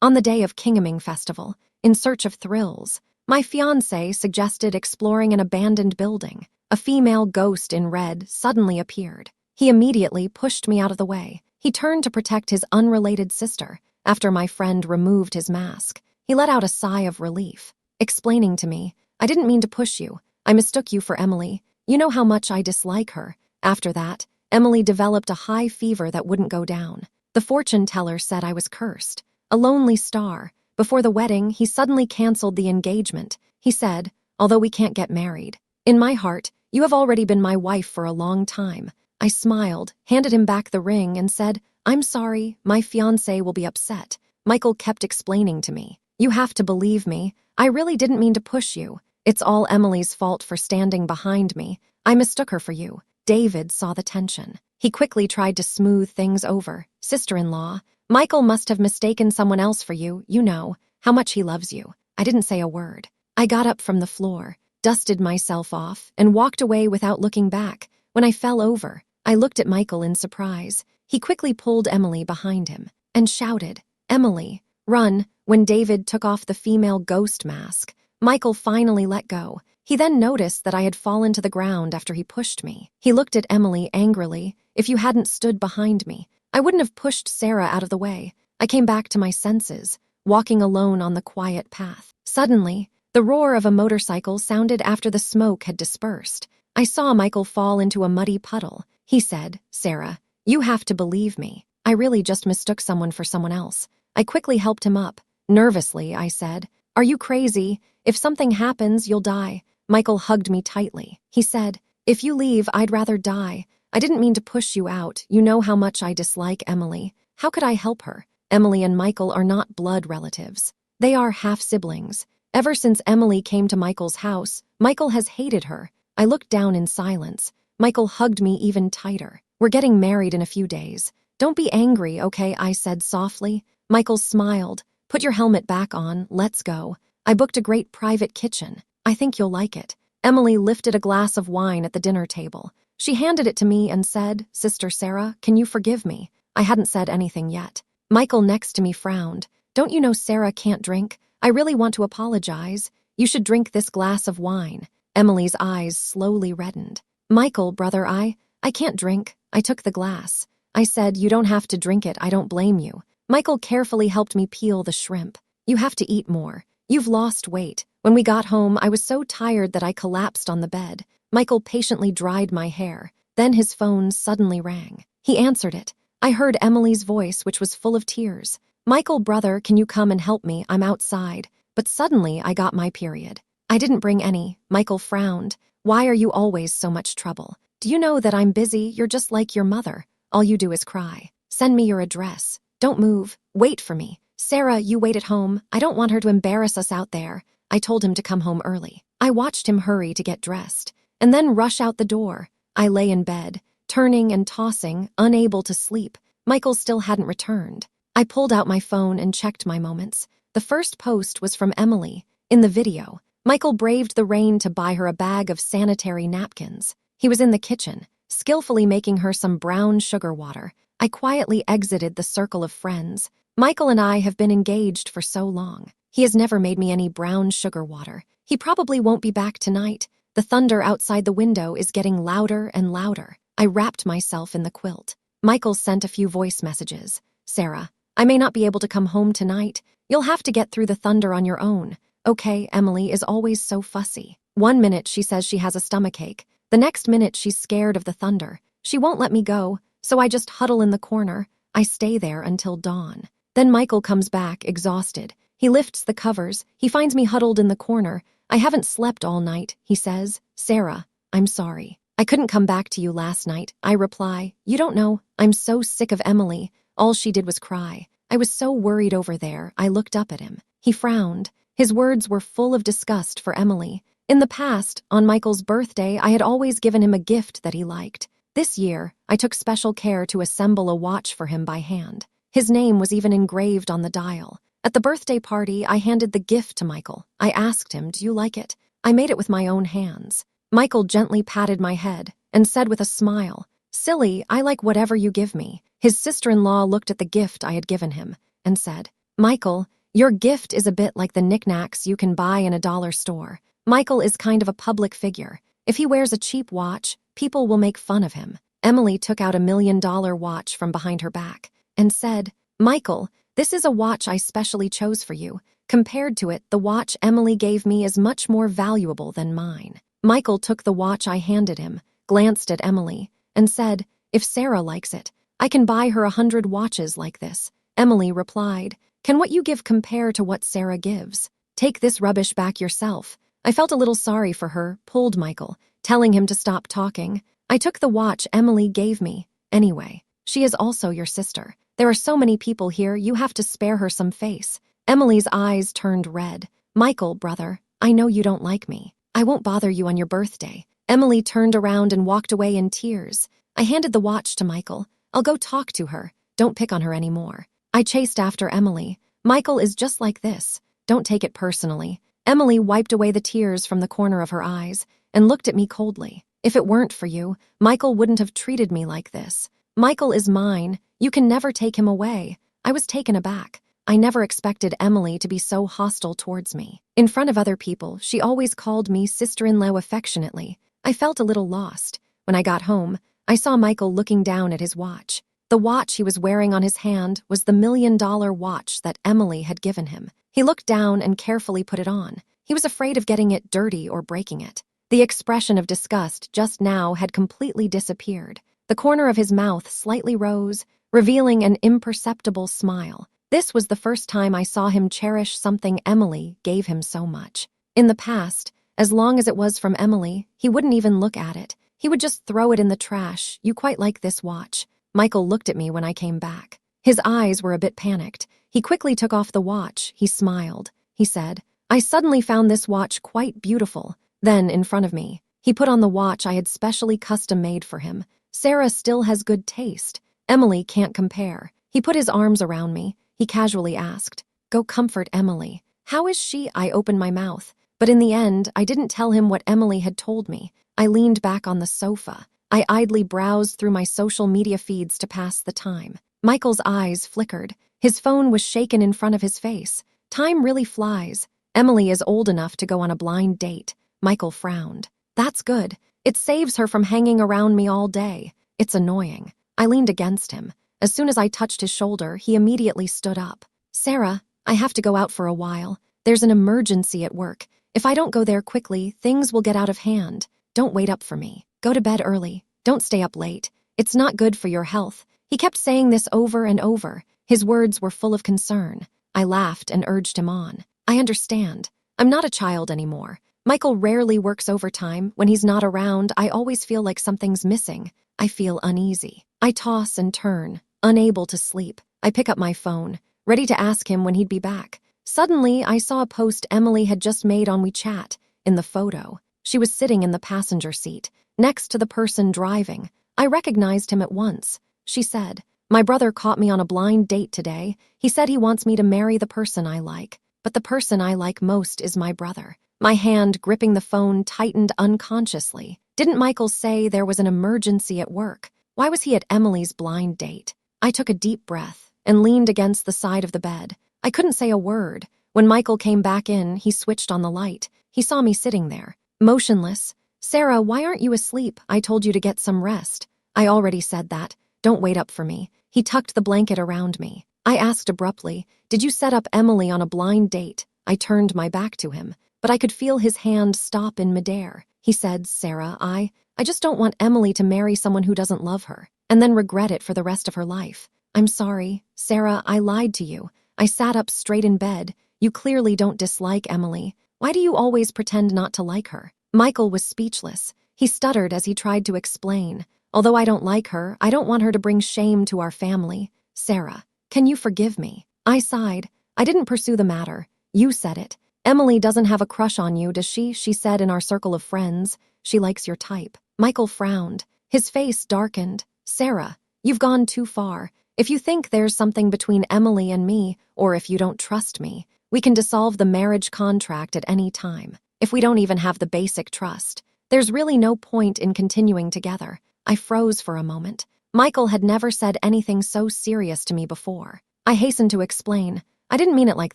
On the day of Kingaming Festival, in search of thrills, my fiancé suggested exploring an abandoned building. A female ghost in red suddenly appeared. He immediately pushed me out of the way. He turned to protect his unrelated sister. After my friend removed his mask, he let out a sigh of relief, explaining to me, "I didn't mean to push you. I mistook you for Emily. You know how much I dislike her." After that, Emily developed a high fever that wouldn't go down. The fortune teller said I was cursed, a lonely star. Before the wedding, he suddenly canceled the engagement. He said, "Although we can't get married, in my heart, you have already been my wife for a long time." I smiled, handed him back the ring, and said, "I'm sorry, my fiancé will be upset." Michael kept explaining to me, "You have to believe me. I really didn't mean to push you. It's all Emily's fault for standing behind me. I mistook her for you." David saw the tension. He quickly tried to smooth things over. "Sister-in-law, Michael must have mistaken someone else for you. You know how much he loves you." I didn't say a word. I got up from the floor, dusted myself off, and walked away without looking back. When I fell over, I looked at Michael in surprise. He quickly pulled Emily behind him and shouted, "Emily, run!" When David took off the female ghost mask, Michael finally let go. He then noticed that I had fallen to the ground after he pushed me. He looked at Emily angrily. "If you hadn't stood behind me, I wouldn't have pushed Sarah out of the way." I came back to my senses, walking alone on the quiet path. Suddenly, the roar of a motorcycle sounded after the smoke had dispersed. I saw Michael fall into a muddy puddle. He said, "Sarah, you have to believe me. I really just mistook someone for someone else." I quickly helped him up. Nervously, I said, "Are you crazy? If something happens, you'll die." Michael hugged me tightly. He said, "If you leave, I'd rather die. I didn't mean to push you out. You know how much I dislike Emily. How could I help her? Emily and Michael are not blood relatives. They are half-siblings. Ever since Emily came to Michael's house, Michael has hated her." I looked down in silence. Michael hugged me even tighter. "We're getting married in a few days. Don't be angry, okay?" I said softly. Michael smiled. "Put your helmet back on. Let's go." I booked a great private kitchen. "I think you'll like it." Emily lifted a glass of wine at the dinner table. She handed it to me and said, "Sister Sarah, can you forgive me?" I hadn't said anything yet. Michael next to me frowned. "Don't you know Sarah can't drink? I really want to apologize. You should drink this glass of wine." Emily's eyes slowly reddened. "Michael, brother, I can't drink." I took the glass. I said, "You don't have to drink it. I don't blame you." Michael carefully helped me peel the shrimp. "You have to eat more. You've lost weight." When we got home, I was so tired that I collapsed on the bed. Michael patiently dried my hair. Then his phone suddenly rang. He answered it. I heard Emily's voice, which was full of tears. "Michael, brother, can you come and help me? I'm outside." But suddenly I got my period. I didn't bring any. Michael frowned. "Why are you always so much trouble? Do you know that I'm busy? You're just like your mother. All you do is cry. Send me your address. Don't move. Wait for me. Sarah, you wait at home. I don't want her to embarrass us out there." I told him to come home early. I watched him hurry to get dressed, and then rush out the door. I lay in bed, turning and tossing, unable to sleep. Michael still hadn't returned. I pulled out my phone and checked my moments. The first post was from Emily. In the video, Michael braved the rain to buy her a bag of sanitary napkins. He was in the kitchen, skillfully making her some brown sugar water. I quietly exited the circle of friends. Michael and I have been engaged for so long. He has never made me any brown sugar water. He probably won't be back tonight. The thunder outside the window is getting louder and louder. I wrapped myself in the quilt. Michael sent a few voice messages. "Sarah, I may not be able to come home tonight. You'll have to get through the thunder on your own." Okay, Emily is always so fussy. One minute she says she has a stomachache. The next minute she's scared of the thunder. She won't let me go, so I just huddle in the corner. I stay there until dawn. Then Michael comes back, exhausted. He lifts the covers. He finds me huddled in the corner. "I haven't slept all night," he says. "Sarah, I'm sorry. I couldn't come back to you last night." I reply, "You don't know. I'm so sick of Emily. All she did was cry. I was so worried over there." I looked up at him. He frowned. His words were full of disgust for Emily. In the past, on Michael's birthday, I had always given him a gift that he liked. This year, I took special care to assemble a watch for him by hand. His name was even engraved on the dial. At the birthday party, I handed the gift to Michael. I asked him, "Do you like it?" I made it with my own hands. Michael gently patted my head and said with a smile, "Silly, I like whatever you give me." His sister-in-law looked at the gift I had given him and said, "Michael, your gift is a bit like the knickknacks you can buy in a dollar store. Michael is kind of a public figure. If he wears a cheap watch, people will make fun of him." Emily took out $1 million watch from behind her back and said, "Michael, this is a watch I specially chose for you. Compared to it, the watch Emily gave me is much more valuable than mine." Michael took the watch I handed him, glanced at Emily, and said, "If Sarah likes it, I can buy her 100 watches like this." Emily replied, "Can what you give compare to what Sarah gives? Take this rubbish back yourself." I felt a little sorry for her, pulled Michael, telling him to stop talking. "I took the watch Emily gave me. Anyway, she is also your sister. There are so many people here, you have to spare her some face." Emily's eyes turned red. "Michael, brother, I know you don't like me. I won't bother you on your birthday." Emily turned around and walked away in tears. I handed the watch to Michael. "I'll go talk to her. Don't pick on her anymore." I chased after Emily. "Michael is just like this. Don't take it personally." Emily wiped away the tears from the corner of her eyes and looked at me coldly. "If it weren't for you, Michael wouldn't have treated me like this. Michael is mine. You can never take him away." I was taken aback. I never expected Emily to be so hostile towards me. In front of other people, she always called me sister-in-law affectionately. I felt a little lost. When I got home, I saw Michael looking down at his watch. The watch he was wearing on his hand was the $1 million watch that Emily had given him. He looked down and carefully put it on. He was afraid of getting it dirty or breaking it. The expression of disgust just now had completely disappeared. The corner of his mouth slightly rose, revealing an imperceptible smile. This was the first time I saw him cherish something Emily gave him so much. In the past, as long as it was from Emily, he wouldn't even look at it. He would just throw it in the trash. "You quite like this watch." Michael looked at me when I came back. His eyes were a bit panicked. He quickly took off the watch. He smiled. He said, "I suddenly found this watch quite beautiful." Then, in front of me, he put on the watch I had specially custom-made for him. "Sarah still has good taste. Emily can't compare." He put his arms around me. He casually asked, "Go comfort Emily." "How is she?" I opened my mouth. But in the end, I didn't tell him what Emily had told me. I leaned back on the sofa. I idly browsed through my social media feeds to pass the time. Michael's eyes flickered. His phone was shaken in front of his face. Time really flies. Emily is old enough to go on a blind date. Michael frowned. "That's good. It saves her from hanging around me all day. It's annoying." I leaned against him. As soon as I touched his shoulder, he immediately stood up. "Sarah, I have to go out for a while. There's an emergency at work. If I don't go there quickly, things will get out of hand. Don't wait up for me. Go to bed early. Don't stay up late. It's not good for your health." He kept saying this over and over. His words were full of concern. I laughed and urged him on. "I understand. I'm not a child anymore. Michael rarely works overtime. When he's not around, I always feel like something's missing. I feel uneasy. I toss and turn, unable to sleep. I pick up my phone, ready to ask him when he'd be back. Suddenly, I saw a post Emily had just made on WeChat. In the photo, she was sitting in the passenger seat, next to the person driving. I recognized him at once. She said, "My brother caught me on a blind date today. He said he wants me to marry the person I like. But the person I like most is my brother." My hand gripping the phone tightened unconsciously. Didn't Michael say there was an emergency at work? Why was he at Emily's blind date? I took a deep breath and leaned against the side of the bed. I couldn't say a word. When Michael came back in, he switched on the light. He saw me sitting there, motionless. "Sarah, why aren't you asleep? I told you to get some rest." "I already said that. Don't wait up for me." He tucked the blanket around me. I asked abruptly, "Did you set up Emily on a blind date?" I turned my back to him, but I could feel his hand stop in midair. He said, "Sarah, I just don't want Emily to marry someone who doesn't love her, and then regret it for the rest of her life." "I'm sorry, Sarah, I lied to you." I sat up straight in bed. "You clearly don't dislike Emily. Why do you always pretend not to like her?" Michael was speechless. He stuttered as he tried to explain. "Although I don't like her, I don't want her to bring shame to our family. Sarah, can you forgive me?" I sighed. "I didn't pursue the matter. You said it. Emily doesn't have a crush on you, does she?" She said in our circle of friends. "She likes your type." Michael frowned. His face darkened. "Sarah, you've gone too far. If you think there's something between Emily and me, or if you don't trust me, we can dissolve the marriage contract at any time. If we don't even have the basic trust, there's really no point in continuing together." I froze for a moment. Michael had never said anything so serious to me before. I hastened to explain. I didn't mean it like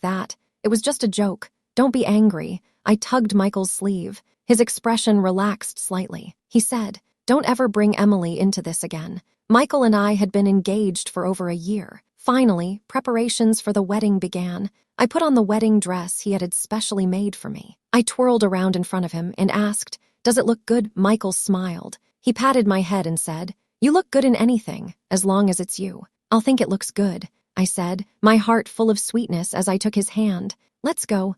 that. It was just a joke. Don't be angry. I tugged Michael's sleeve. His expression relaxed slightly. He said, don't ever bring Emily into this again. Michael and I had been engaged for over a year. Finally, preparations for the wedding began. I put on the wedding dress he had specially made for me. I twirled around in front of him and asked, does it look good? Michael smiled. He patted my head and said, you look good in anything, as long as it's you. I'll think it looks good, I said, my heart full of sweetness as I took his hand. Let's go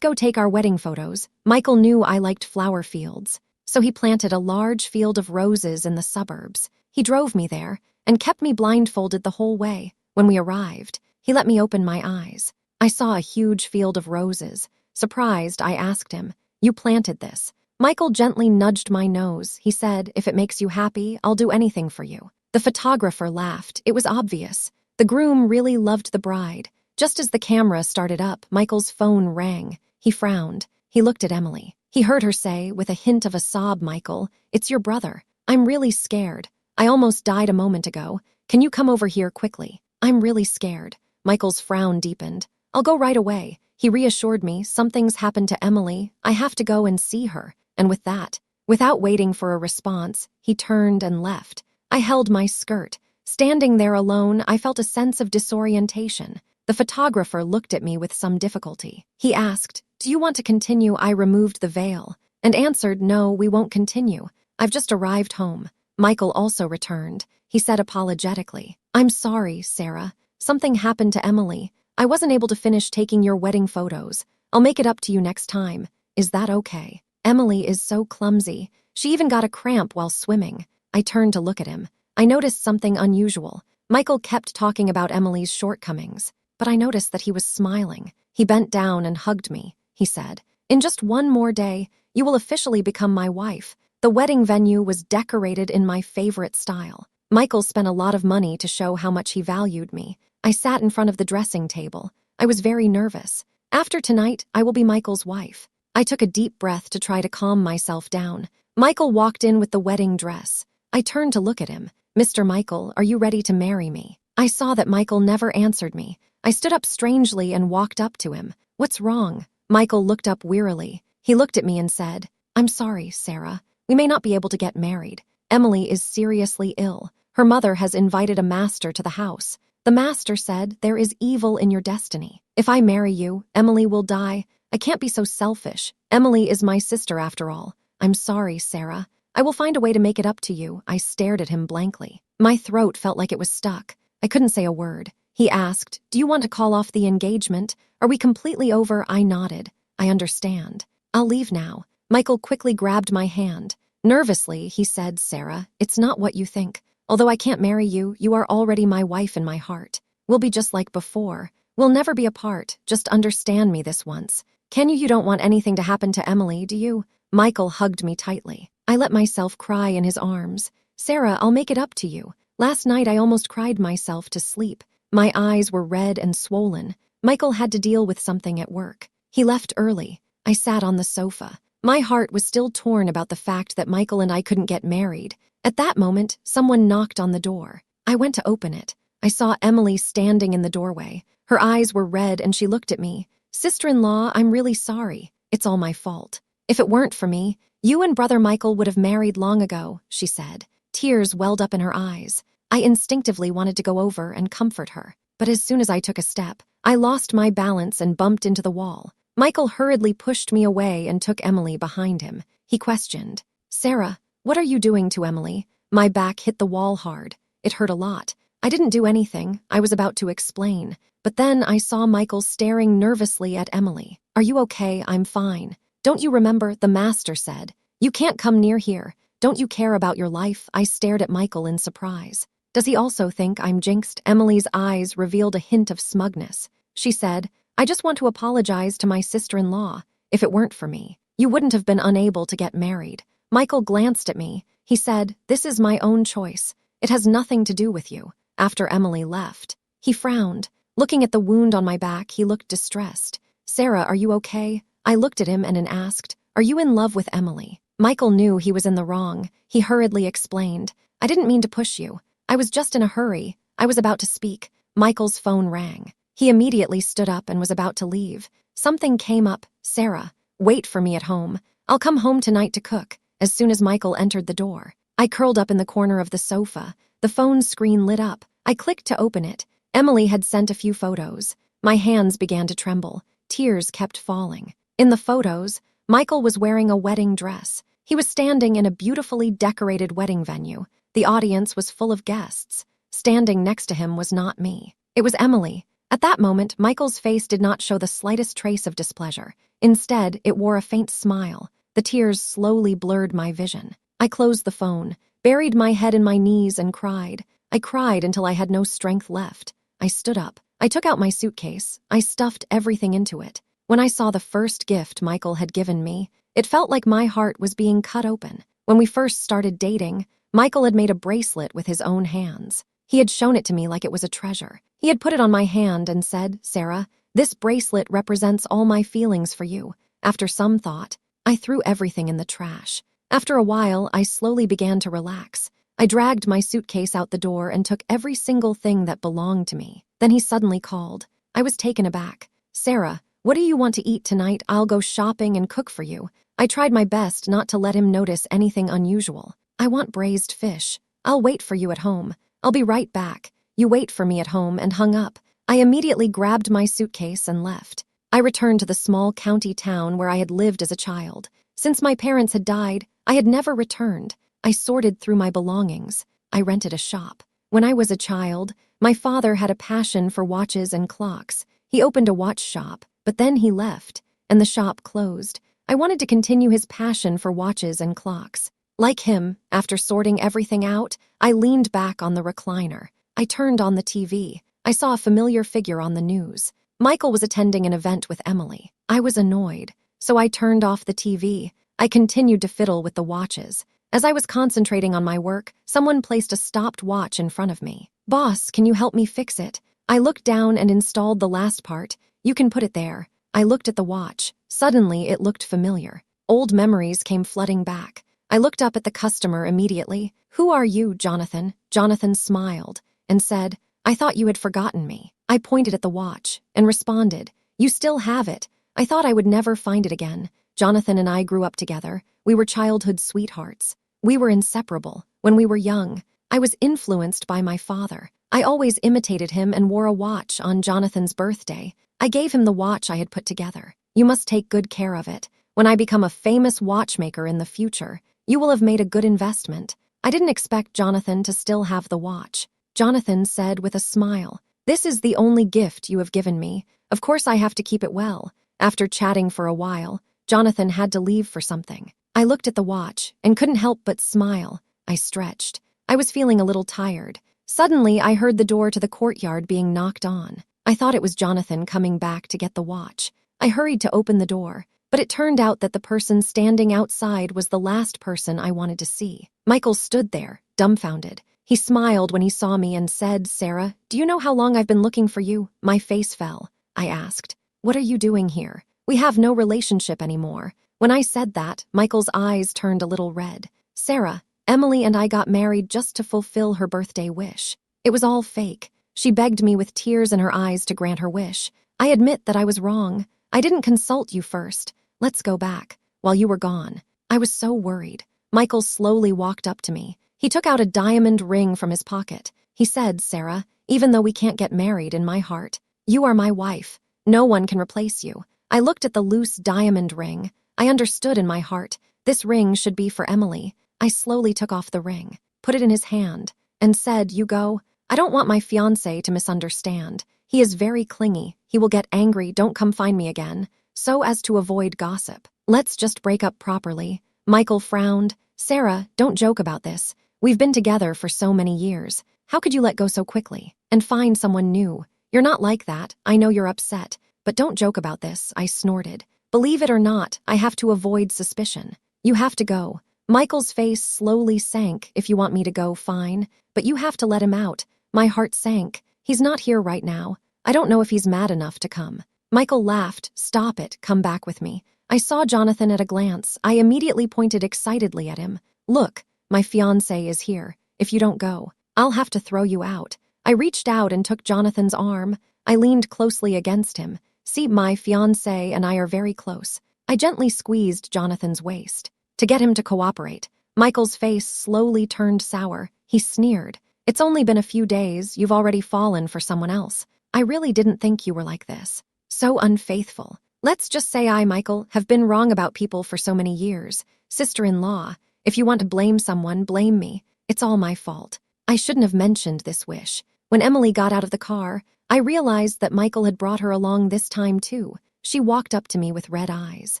take our wedding photos. Michael knew I liked flower fields, so he planted a large field of roses in the suburbs. He drove me there and kept me blindfolded the whole way. When we arrived, he let me open my eyes. I saw a huge field of roses. Surprised, I asked him, you planted this? Michael gently nudged my nose. He said, if it makes you happy, I'll do anything for you. The photographer laughed. It was obvious. The groom really loved the bride. Just as the camera started up, Michael's phone rang. He frowned. He looked at Emily. He heard her say, with a hint of a sob, Michael, it's your brother. I'm really scared. I almost died a moment ago. Can you come over here quickly? I'm really scared. Michael's frown deepened. I'll go right away. He reassured me, something's happened to Emily. I have to go and see her. And with that, without waiting for a response, he turned and left. I held my skirt. Standing there alone, I felt a sense of disorientation. The photographer looked at me with some difficulty. He asked, do you want to continue? I removed the veil and answered, no, we won't continue. I've just arrived home. Michael also returned. He said apologetically, I'm sorry, Sarah. Something happened to Emily. I wasn't able to finish taking your wedding photos. I'll make it up to you next time. Is that okay? Emily is so clumsy. She even got a cramp while swimming. I turned to look at him. I noticed something unusual. Michael kept talking about Emily's shortcomings, but I noticed that he was smiling. He bent down and hugged me. He said, in just one more day, you will officially become my wife. The wedding venue was decorated in my favorite style. Michael spent a lot of money to show how much he valued me. I sat in front of the dressing table. I was very nervous. After tonight, I will be Michael's wife. I took a deep breath to try to calm myself down. Michael walked in with the wedding dress. I turned to look at him. Mr. Michael, are you ready to marry me? I saw that Michael never answered me. I stood up strangely and walked up to him. What's wrong? Michael looked up wearily. He looked at me and said, I'm sorry, Sarah. We may not be able to get married. Emily is seriously ill. Her mother has invited a master to the house. The master said, there is evil in your destiny. If I marry you, Emily will die. I can't be so selfish. Emily is my sister after all. I'm sorry, Sarah. I will find a way to make it up to you. I stared at him blankly. My throat felt like it was stuck. I couldn't say a word. He asked, do you want to call off the engagement? Are we completely over? I nodded. I understand. I'll leave now. Michael quickly grabbed my hand. Nervously, he said, Sarah, it's not what you think. Although I can't marry you, you are already my wife in my heart. We'll be just like before. We'll never be apart. Just understand me this once. Can you don't want anything to happen to Emily, do you? Michael hugged me tightly. I let myself cry in his arms. Sarah, I'll make it up to you. Last night I almost cried myself to sleep. My eyes were red and swollen. Michael had to deal with something at work. He left early. I sat on the sofa. My heart was still torn about the fact that Michael and I couldn't get married. At that moment, someone knocked on the door. I went to open it. I saw Emily standing in the doorway. Her eyes were red and she looked at me. Sister-in-law, I'm really sorry. It's all my fault. If it weren't for me, you and brother Michael would have married long ago, she said. Tears welled up in her eyes. I instinctively wanted to go over and comfort her. But as soon as I took a step, I lost my balance and bumped into the wall. Michael hurriedly pushed me away and took Emily behind him. He questioned, Sarah, what are you doing to Emily? My back hit the wall hard. It hurt a lot. I didn't do anything. I was about to explain. But then I saw Michael staring nervously at Emily. Are you okay? I'm fine. Don't you remember, the master said, you can't come near here. Don't you care about your life? I stared at Michael in surprise. Does he also think I'm jinxed? Emily's eyes revealed a hint of smugness. She said, I just want to apologize to my sister-in-law. If it weren't for me, you wouldn't have been unable to get married. Michael glanced at me. He said, this is my own choice. It has nothing to do with you. After Emily left, he frowned. Looking at the wound on my back, he looked distressed. Sarah, are you okay? I looked at him and asked, are you in love with Emily? Michael knew he was in the wrong. He hurriedly explained, I didn't mean to push you. I was just in a hurry. I was about to speak. Michael's phone rang. He immediately stood up and was about to leave. Something came up. "Sarah, wait for me at home. I'll come home tonight to cook." As soon as Michael entered the door, I curled up in the corner of the sofa. The phone screen lit up. I clicked to open it. Emily had sent a few photos. My hands began to tremble. Tears kept falling. In the photos, Michael was wearing a wedding dress. He was standing in a beautifully decorated wedding venue. The audience was full of guests. Standing next to him was not me. It was Emily. At that moment, Michael's face did not show the slightest trace of displeasure. Instead, it wore a faint smile. The tears slowly blurred my vision. I closed the phone, buried my head in my knees, and cried. I cried until I had no strength left. I stood up. I took out my suitcase. I stuffed everything into it. When I saw the first gift Michael had given me, it felt like my heart was being cut open. When we first started dating, Michael had made a bracelet with his own hands. He had shown it to me like it was a treasure. He had put it on my hand and said, "Sarah, this bracelet represents all my feelings for you." After some thought, I threw everything in the trash. After a while, I slowly began to relax. I dragged my suitcase out the door and took every single thing that belonged to me. Then he suddenly called. I was taken aback. "Sarah, what do you want to eat tonight? I'll go shopping and cook for you." I tried my best not to let him notice anything unusual. "I want braised fish. I'll wait for you at home. I'll be right back." "You wait for me at home," and hung up. I immediately grabbed my suitcase and left. I returned to the small county town where I had lived as a child. Since my parents had died, I had never returned. I sorted through my belongings. I rented a shop. When I was a child, my father had a passion for watches and clocks. He opened a watch shop, but then he left, and the shop closed. I wanted to continue his passion for watches and clocks. Like him, after sorting everything out, I leaned back on the recliner. I turned on the TV. I saw a familiar figure on the news. Michael was attending an event with Emily. I was annoyed, so I turned off the TV. I continued to fiddle with the watches. As I was concentrating on my work, someone placed a stopped watch in front of me. "Boss, can you help me fix it?" I looked down and installed the last part. "You can put it there." I looked at the watch. Suddenly, it looked familiar. Old memories came flooding back. I looked up at the customer immediately. "Who are you, Jonathan?" Jonathan smiled and said, "I thought you had forgotten me." I pointed at the watch and responded, "You still have it. I thought I would never find it again." Jonathan and I grew up together. We were childhood sweethearts. We were inseparable. When we were young, I was influenced by my father. I always imitated him and wore a watch on Jonathan's birthday. I gave him the watch I had put together. "You must take good care of it. When I become a famous watchmaker in the future, you will have made a good investment." I didn't expect Jonathan to still have the watch. Jonathan said with a smile, "This is the only gift you have given me. Of course I have to keep it well." After chatting for a while, Jonathan had to leave for something. I looked at the watch and couldn't help but smile. I stretched. I was feeling a little tired. Suddenly, I heard the door to the courtyard being knocked on. I thought it was Jonathan coming back to get the watch. I hurried to open the door, but it turned out that the person standing outside was the last person I wanted to see. Michael stood there, dumbfounded. He smiled when he saw me and said, "Sarah, do you know how long I've been looking for you?" My face fell. I asked, "What are you doing here? We have no relationship anymore." When I said that, Michael's eyes turned a little red. "Sarah, Emily and I got married just to fulfill her birthday wish. It was all fake. She begged me with tears in her eyes to grant her wish. I admit that I was wrong. I didn't consult you first. Let's go back. While you were gone." I was so worried. Michael slowly walked up to me. He took out a diamond ring from his pocket. He said, "Sarah, even though we can't get married in my heart, you are my wife. No one can replace you." I looked at the loose diamond ring. I understood in my heart, this ring should be for Emily. I slowly took off the ring, put it in his hand, and said, "You go. I don't want my fiancé to misunderstand. He is very clingy. He will get angry. Don't come find me again." So as to avoid gossip, "Let's just break up properly." Michael frowned. "Sarah, don't joke about this. We've been together for so many years. How could you let go so quickly and find someone new? You're not like that. I know you're upset, but don't joke about this." I snorted. "Believe it or not, I have to avoid suspicion. You have to go." Michael's face slowly sank. "If you want me to go, fine, but you have to let him out." My heart sank. "He's not here right now. I don't know if he's mad enough to come." Michael laughed. "Stop it. Come back with me." I saw Jonathan at a glance. I immediately pointed excitedly at him. "Look, my fiancé is here. If you don't go, I'll have to throw you out." I reached out and took Jonathan's arm. I leaned closely against him. See, my fiancé and I are very close. I gently squeezed Jonathan's waist to get him to cooperate. Michael's face slowly turned sour. He sneered. It's only been a few days. You've already fallen for someone else. I really didn't think you were like this. So unfaithful. Let's just say I, Michael, have been wrong about people for so many years. Sister-in-law, if you want to blame someone, blame me. It's all my fault. I shouldn't have mentioned this wish. When Emily got out of the car, I realized that Michael had brought her along this time too. She walked up to me with red eyes.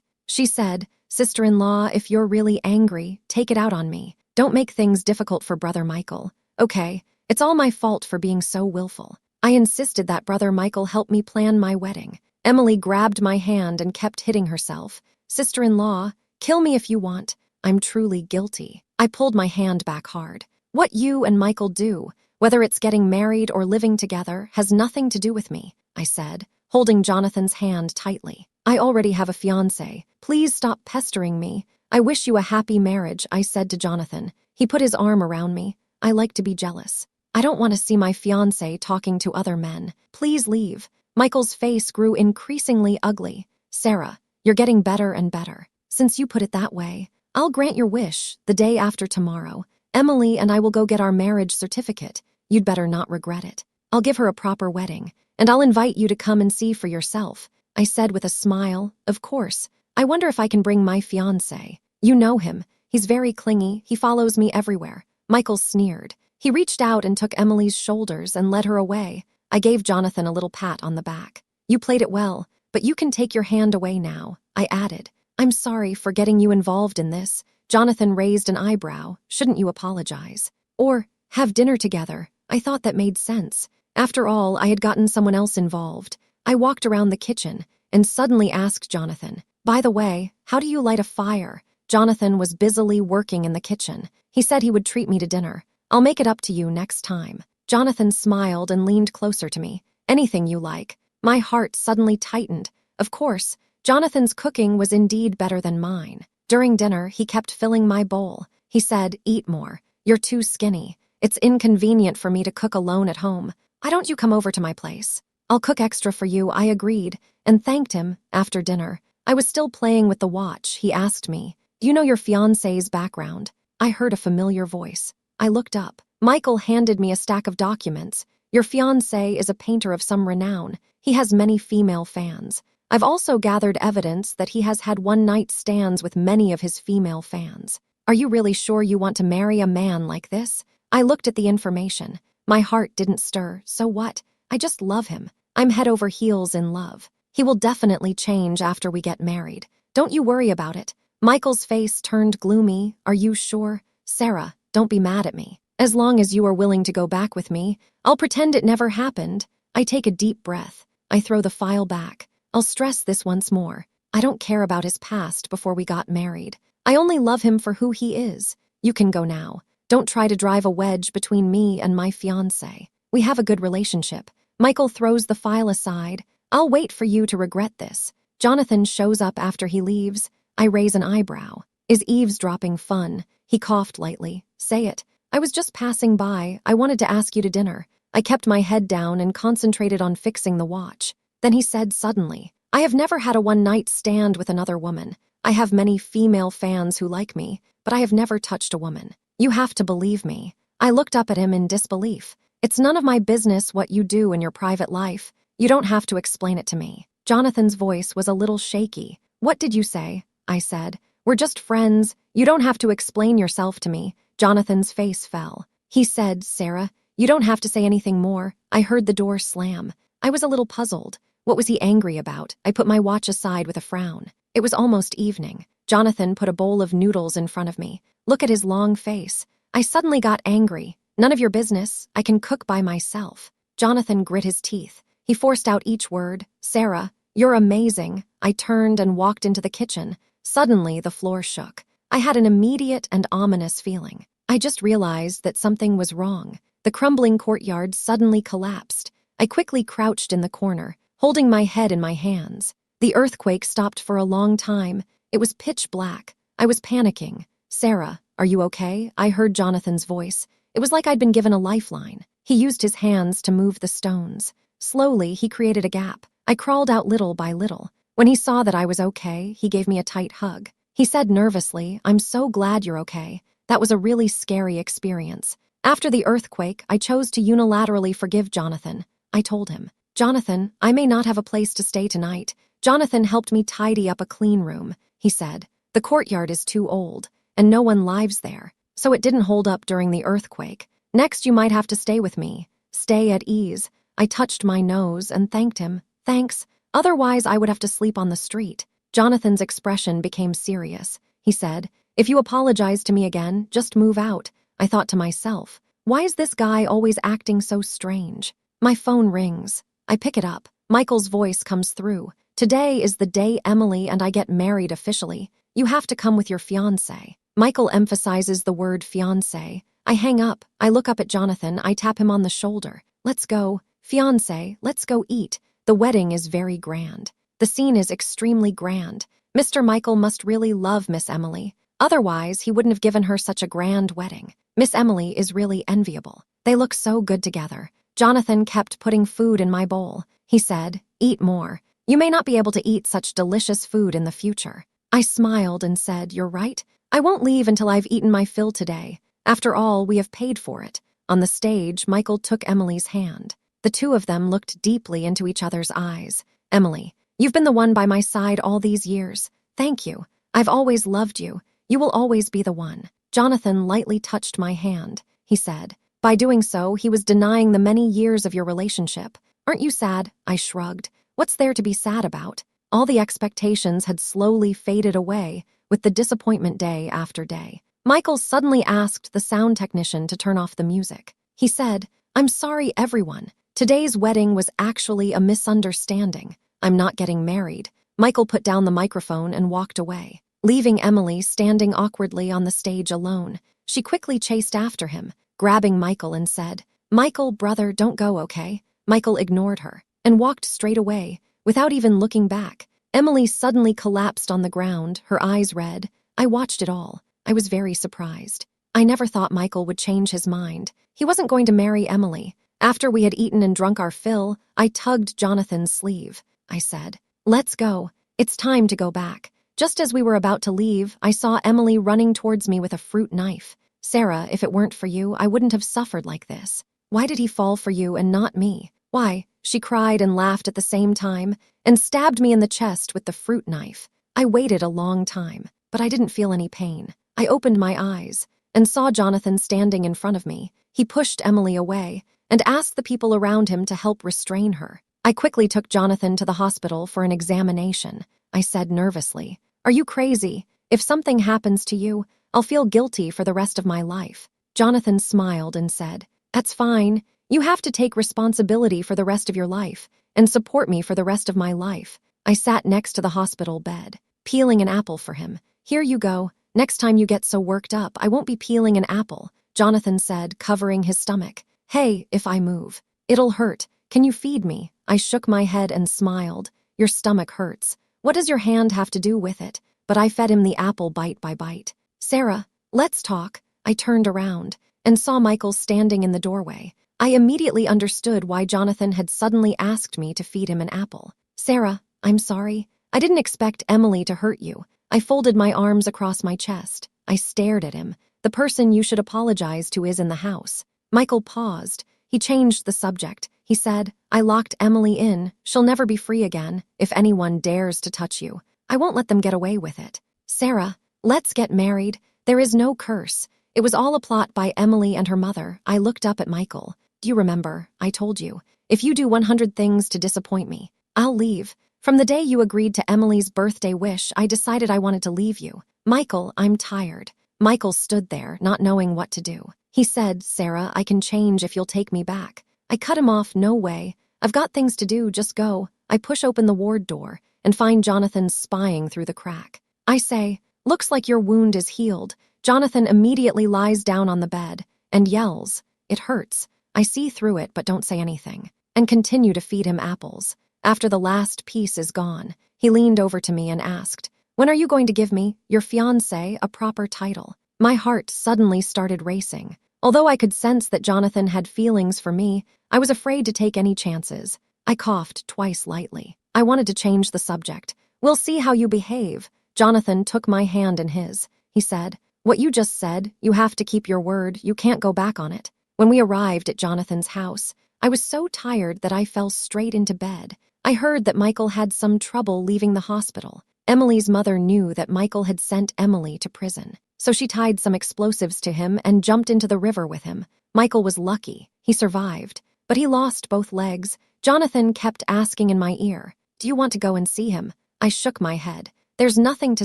She said, "Sister-in-law, if you're really angry, take it out on me. Don't make things difficult for Brother Michael. Okay, it's all my fault for being so willful. I insisted that Brother Michael help me plan my wedding." Emily grabbed my hand and kept hitting herself. "Sister-in-law, kill me if you want. I'm truly guilty." I pulled my hand back hard. "What you and Michael do, whether it's getting married or living together, has nothing to do with me," I said, holding Jonathan's hand tightly. "I already have a fiancé. Please stop pestering me. I wish you a happy marriage," I said to Jonathan. He put his arm around me. "I like to be jealous. I don't want to see my fiancé talking to other men. Please leave." Michael's face grew increasingly ugly. "Sarah, you're getting better and better. Since you put it that way, I'll grant your wish the day after tomorrow. Emily and I will go get our marriage certificate. You'd better not regret it. I'll give her a proper wedding, and I'll invite you to come and see for yourself," I said with a smile. "Of course. I wonder if I can bring my fiancé. You know him. He's very clingy. He follows me everywhere." Michael sneered. He reached out and took Emily's shoulders and led her away. I gave Jonathan a little pat on the back. "You played it well, but you can take your hand away now," I added. "I'm sorry for getting you involved in this." Jonathan raised an eyebrow. "Shouldn't you apologize? Or have dinner together?" I thought that made sense. After all, I had gotten someone else involved. I walked around the kitchen and suddenly asked Jonathan, "By the way, how do you light a fire?" Jonathan was busily working in the kitchen. He said he would treat me to dinner. "I'll make it up to you next time." Jonathan smiled and leaned closer to me. "Anything you like." My heart suddenly tightened. Of course, Jonathan's cooking was indeed better than mine. During dinner, he kept filling my bowl. He said, "Eat more. You're too skinny. It's inconvenient for me to cook alone at home. Why don't you come over to my place? I'll cook extra for you." I agreed and thanked him. After dinner, I was still playing with the watch. He asked me, "Do you know your fiancé's background?" I heard a familiar voice. I looked up. Michael handed me a stack of documents. "Your fiancé is a painter of some renown. He has many female fans. I've also gathered evidence that he has had one-night stands with many of his female fans. Are you really sure you want to marry a man like this?" I looked at the information. My heart didn't stir. So what? I just love him. I'm head over heels in love. He will definitely change after we get married. Don't you worry about it. Michael's face turned gloomy. "Are you sure?" "Sarah, don't be mad at me. As long as you are willing to go back with me, I'll pretend it never happened." I take a deep breath. I throw the file back. I'll stress this once more. I don't care about his past before we got married. I only love him for who he is. You can go now. Don't try to drive a wedge between me and my fiancé. We have a good relationship. Michael throws the file aside. "I'll wait for you to regret this." Jonathan shows up after he leaves. I raise an eyebrow. "Is eavesdropping fun?" He coughed lightly. "Say it." "I was just passing by. I wanted to ask you to dinner." I kept my head down and concentrated on fixing the watch. Then he said suddenly, "I have never had a one-night stand with another woman. I have many female fans who like me, but I have never touched a woman. You have to believe me." I looked up at him in disbelief. "It's none of my business what you do in your private life. You don't have to explain it to me." Jonathan's voice was a little shaky. "What did you say?" I said. "We're just friends. You don't have to explain yourself to me." Jonathan's face fell. He said, "Sarah, you don't have to say anything more." I heard the door slam. I was a little puzzled. What was he angry about? I put my watch aside with a frown. It was almost evening. Jonathan put a bowl of noodles in front of me. Look at his long face. I suddenly got angry. "None of your business. I can cook by myself." Jonathan grit his teeth. He forced out each word. "Sarah, you're amazing." I turned and walked into the kitchen. Suddenly, the floor shook. I had an immediate and ominous feeling. I just realized that something was wrong. The crumbling courtyard suddenly collapsed. I quickly crouched in the corner, holding my head in my hands. The earthquake stopped for a long time. It was pitch black. I was panicking. "Sarah, are you okay?" I heard Jonathan's voice. It was like I'd been given a lifeline. He used his hands to move the stones. Slowly, he created a gap. I crawled out little by little. When he saw that I was okay, he gave me a tight hug. He said nervously, "I'm so glad you're okay. That was a really scary experience." After the earthquake, I chose to unilaterally forgive Jonathan. I told him, "Jonathan, I may not have a place to stay tonight." Jonathan helped me tidy up a clean room. He said, "The courtyard is too old, and no one lives there, so it didn't hold up during the earthquake. Next, you might have to stay with me. Stay at ease." I touched my nose and thanked him. "Thanks. Otherwise, I would have to sleep on the street." Jonathan's expression became serious. He said, "If you apologize to me again, just move out." I thought to myself, why is this guy always acting so strange? My phone rings. I pick it up. Michael's voice comes through. "Today is the day Emily and I get married officially. You have to come with your fiancé." Michael emphasizes the word fiancé. I hang up. I look up at Jonathan. I tap him on the shoulder. "Let's go. Fiancé, let's go eat." The wedding is very grand. The scene is extremely grand. Mr. Michael must really love Miss Emily. Otherwise, he wouldn't have given her such a grand wedding. Miss Emily is really enviable. They look so good together. Jonathan kept putting food in my bowl. He said, "Eat more. You may not be able to eat such delicious food in the future." I smiled and said, "You're right. I won't leave until I've eaten my fill today. After all, we have paid for it." On the stage, Michael took Emily's hand. The two of them looked deeply into each other's eyes. "Emily, you've been the one by my side all these years. Thank you. I've always loved you. You will always be the one." Jonathan lightly touched my hand. He said, "By doing so, he was denying the many years of your relationship. Aren't you sad?" I shrugged. What's there to be sad about? All the expectations had slowly faded away with the disappointment day after day. Michael suddenly asked the sound technician to turn off the music. He said, "I'm sorry, everyone. Today's wedding was actually a misunderstanding. I'm not getting married." Michael put down the microphone and walked away, leaving Emily standing awkwardly on the stage alone. She quickly chased after him, grabbing Michael and said, "Michael, brother, don't go, okay?" Michael ignored her and walked straight away, without even looking back. Emily suddenly collapsed on the ground, her eyes red. I watched it all. I was very surprised. I never thought Michael would change his mind. He wasn't going to marry Emily. After we had eaten and drunk our fill, I tugged Jonathan's sleeve. I said, "Let's go. It's time to go back." Just as we were about to leave, I saw Emily running towards me with a fruit knife. "Sarah, if it weren't for you, I wouldn't have suffered like this. Why did he fall for you and not me?" "Why?" She cried and laughed at the same time and stabbed me in the chest with the fruit knife. I waited a long time, but I didn't feel any pain. I opened my eyes and saw Jonathan standing in front of me. He pushed Emily away and asked the people around him to help restrain her. I quickly took Jonathan to the hospital for an examination. I said nervously, "Are you crazy? If something happens to you, I'll feel guilty for the rest of my life." Jonathan smiled and said, "That's fine. You have to take responsibility for the rest of your life and support me for the rest of my life." I sat next to the hospital bed, peeling an apple for him. "Here you go. Next time you get so worked up, I won't be peeling an apple," Jonathan said, covering his stomach. "Hey, if I move, it'll hurt. Can you feed me?" I shook my head and smiled. "Your stomach hurts. What does your hand have to do with it?" But I fed him the apple bite by bite. "Sarah, let's talk." I turned around and saw Michael standing in the doorway. I immediately understood why Jonathan had suddenly asked me to feed him an apple. "Sarah, I'm sorry. I didn't expect Emily to hurt you." I folded my arms across my chest. I stared at him. "The person you should apologize to is in the house." Michael paused. He changed the subject. He said, "I locked Emily in. She'll never be free again. If anyone dares to touch you, I won't let them get away with it." "Sarah, let's get married. There is no curse. It was all a plot by Emily and her mother." I looked up at Michael. "Do you remember? I told you, if you do 100 things to disappoint me, I'll leave. From the day you agreed to Emily's birthday wish, I decided I wanted to leave you." "Michael, I'm tired." Michael stood there, not knowing what to do. He said, "Sarah, I can change if you'll take me back." I cut him off. "No way. I've got things to do, just go." I push open the ward door and find Jonathan spying through the crack. I say, "Looks like your wound is healed." Jonathan immediately lies down on the bed and yells, "It hurts." I see through it but don't say anything, and continue to feed him apples. After the last piece is gone, he leaned over to me and asked, "When are you going to give me, your fiancé, a proper title?" My heart suddenly started racing. Although I could sense that Jonathan had feelings for me, I was afraid to take any chances. I coughed twice lightly. I wanted to change the subject. We'll see how you behave. Jonathan took my hand in his. He said, "What you just said, you have to keep your word. You can't go back on it." When we arrived at Jonathan's house, I was so tired that I fell straight into bed. I heard that Michael had some trouble leaving the hospital. Emily's mother knew that Michael had sent Emily to prison, so she tied some explosives to him and jumped into the river with him. Michael was lucky. He survived, but he lost both legs. Jonathan kept asking in my ear, "Do you want to go and see him?" I shook my head. "There's nothing to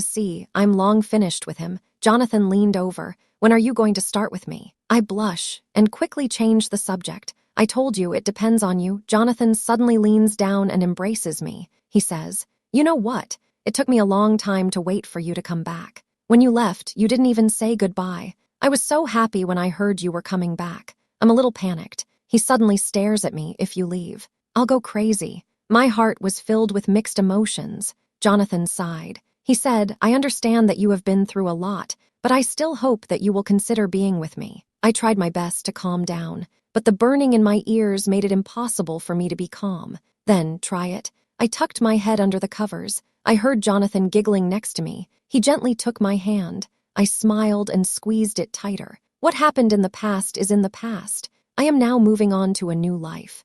see. I'm long finished with him." Jonathan leaned over. "When are you going to start with me?" I blush and quickly change the subject. "I told you it depends on you." Jonathan suddenly leans down and embraces me. He says, "You know what? It took me a long time to wait for you to come back. When you left, you didn't even say goodbye. I was so happy when I heard you were coming back. I'm a little panicked." He suddenly stares at me. "If you leave, I'll go crazy." My heart was filled with mixed emotions. Jonathan sighed. He said, "I understand that you have been through a lot, but I still hope that you will consider being with me." I tried my best to calm down, but the burning in my ears made it impossible for me to be calm. "Then try it." I tucked my head under the covers. I heard Jonathan giggling next to me. He gently took my hand. I smiled and squeezed it tighter. What happened in the past is in the past. I am now moving on to a new life.